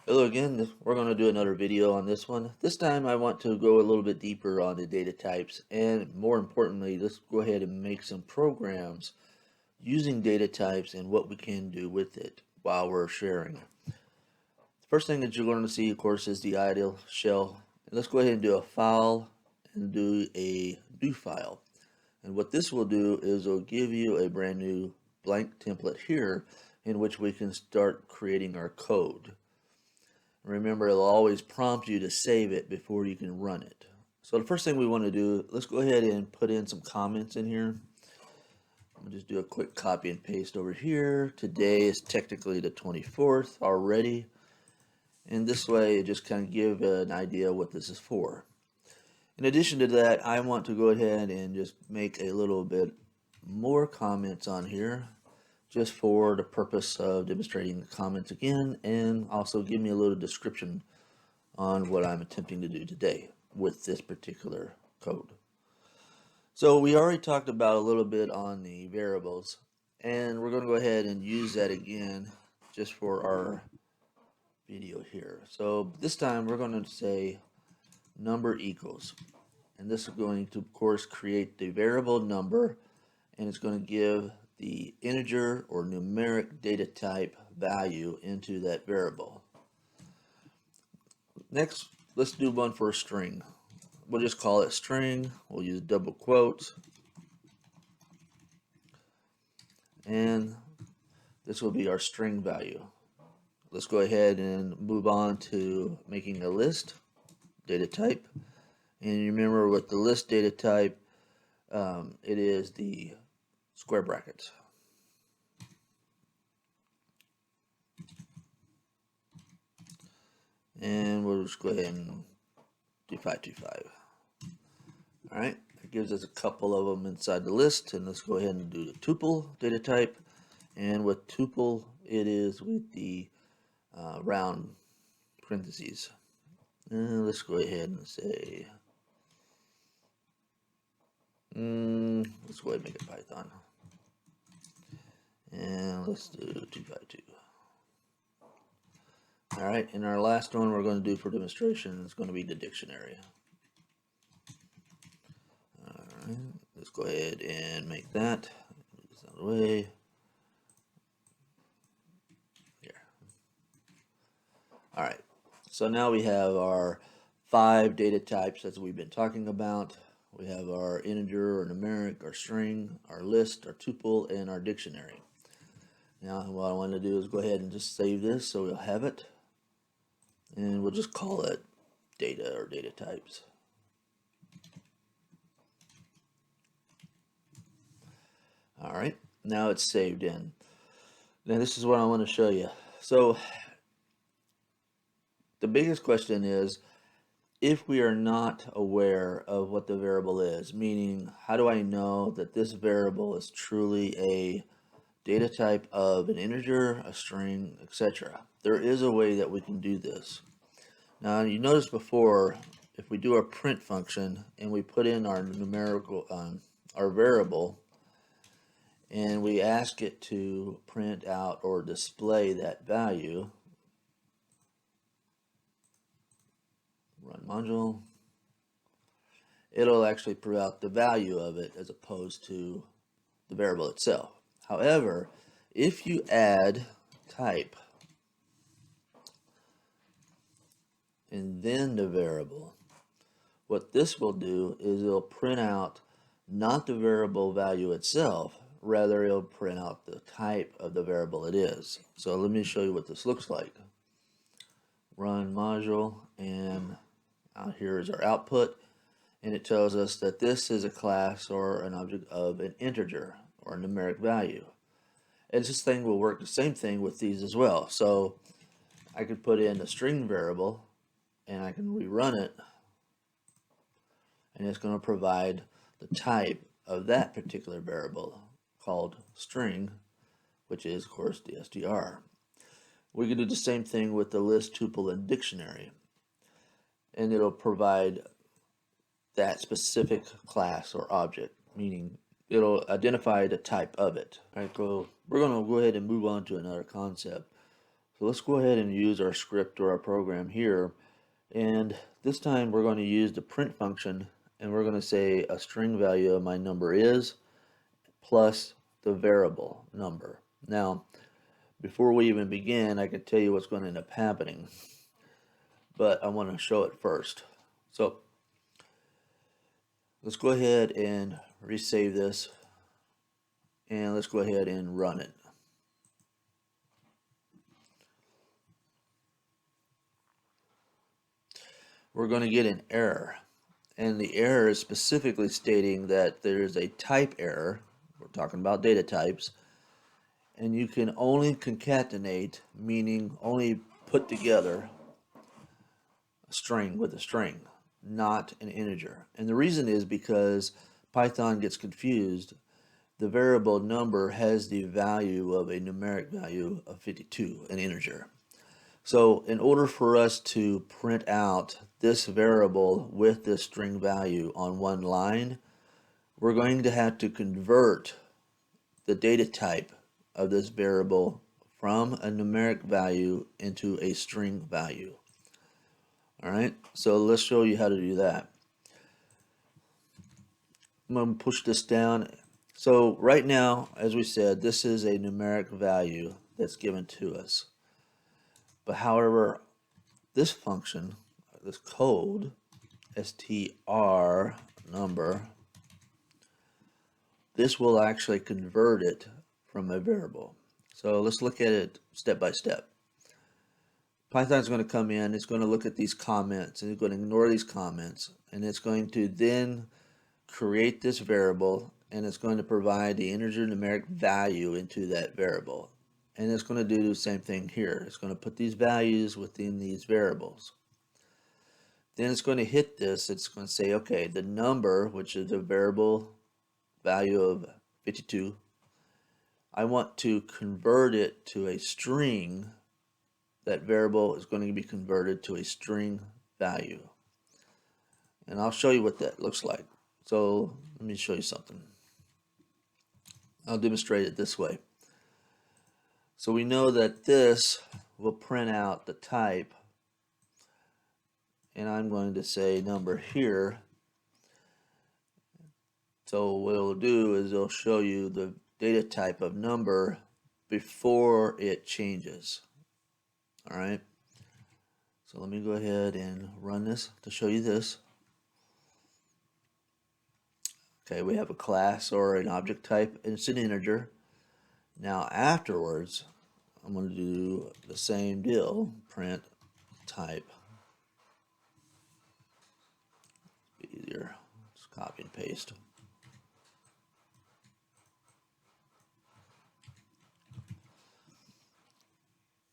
Hello again, we're going to do another video on this one. This time I want to go a little bit deeper on the data types, and more importantly, let's go ahead and make some programs using data types and what we can do with it while we're sharing. The first thing that you're going to see, of course, is the idle shell. And let's go ahead and do a file and do a do file. And what this will do is it'll give you a brand new blank template here in which we can start creating our code. Remember, it'll always prompt you to save it before you can run it. So the first thing we want to do, let's go ahead and put in some comments in here. I'm going to just do a quick copy and paste over here. Today is technically the 24th already. And this way, it just kind of give an idea what this is for. In addition to that, I want to go ahead and just make a little bit more comments on here, just for the purpose of demonstrating the comments again, and also give me a little description on what I'm attempting to do today with this particular code. So we already talked about a little bit on the variables, and we're going to go ahead and use that again just for our video here. So this time we're going to say number equals, and this is going to, of course, create the variable number, and it's going to give the integer or numeric data type value into that variable. Next, let's do one for a string. We'll just call it string. We'll use double quotes. And this will be our string value. Let's go ahead and move on to making a list data type. And you remember with the list data type, it is the square brackets. And we'll just go ahead and do 525. All right, it gives us a couple of them inside the list, and let's go ahead and do the tuple data type. And with tuple, it is with the round parentheses. And let's go ahead and say, let's go ahead and make it Python. And let's do 252. All right, and our last one we're going to do for demonstration is going to be the dictionary. All right, let's go ahead and make that. Move this out of the way. Here. All right, so now we have our 5 data types as we've been talking about. We have our integer or numeric, our string, our list, our tuple, and our dictionary. Now what I want to do is go ahead and just save this so we'll have it. And we'll just call it data or data types. All right, now it's saved in. Now this is what I want to show you. So the biggest question is, if we are not aware of what the variable is, meaning how do I know that this variable is truly a data type of an integer, a string, etc. There is a way that we can do this. Now you notice before, if we do our print function and we put in our numerical, our variable, and we ask it to print out or display that value, run module, it'll actually print out the value of it as opposed to the variable itself. However, if you add type and then the variable, what this will do is it'll print out not the variable value itself, rather it'll print out the type of the variable it is. So let me show you what this looks like. Run module, and out here is our output, and it tells us that this is a class or an object of an integer or a numeric value. And this thing will work the same thing with these as well. So I could put in a string variable and I can rerun it, and it's going to provide the type of that particular variable called string, which is of course the str. We can do the same thing with the list, tuple, and dictionary, and it'll provide that specific class or object, meaning it'll identify the type of it. All right, so we're going to go ahead and move on to another concept. So let's go ahead and use our script or our program here. And this time we're going to use the print function, and we're going to say a string value of my number is plus the variable number. Now, before we even begin, I can tell you what's going to end up happening, but I want to show it first. So let's go ahead and resave this, and let's go ahead and run it. We're going to get an error, and the error is specifically stating that there's a type error. We're talking about data types, and you can only concatenate, meaning only put together a string with a string, not an integer. And the reason is because Python gets confused. The variable number has the value of a numeric value of 52, an integer. So in order for us to print out this variable with this string value on one line, we're going to have to convert the data type of this variable from a numeric value into a string value. Alright, so let's show you how to do that. I'm going to push this down. So right now, as we said, this is a numeric value that's given to us. But however, this function, this code, str number, this will actually convert it from a variable. So let's look at it step by step. Python's going to come in, it's going to look at these comments, and it's going to ignore these comments, and it's going to then create this variable, and it's going to provide the integer numeric value into that variable. And it's going to do the same thing here. It's going to put these values within these variables. Then it's going to hit this. It's going to say, okay, the number, which is a variable value of 52, I want to convert it to a string. That variable is going to be converted to a string value. And I'll show you what that looks like. So let me show you something. I'll demonstrate it this way. So we know that this will print out the type, and I'm going to say number here. So what it'll do is it'll show you the data type of number before it changes. Alright, so let me go ahead and run this to show you this. Okay, we have a class or an object type, and it's an integer. Now afterwards, I'm going to do the same deal, print type. Easier, just copy and paste.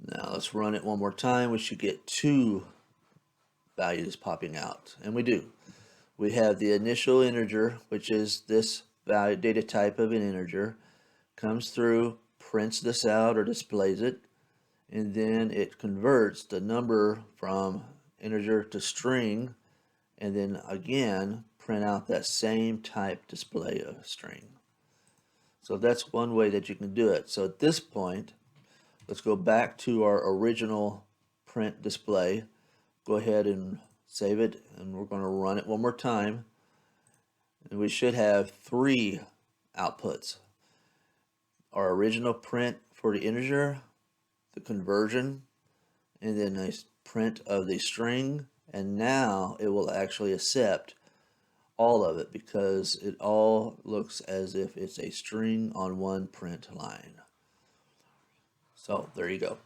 Now let's run it one more time. We should get two values popping out, and we do. We have the initial integer, which is this value data type of an integer, comes through, prints this out or displays it, and then it converts the number from integer to string, and then again print out that same type display of string. So that's one way that you can do it. So at this point, let's go back to our original print display. Go ahead and save it, and we're going to run it one more time, and we should have three outputs. Our original print for the integer, the conversion, and then a print of the string, and now it will actually accept all of it because it all looks as if it's a string on one print line. So there you go.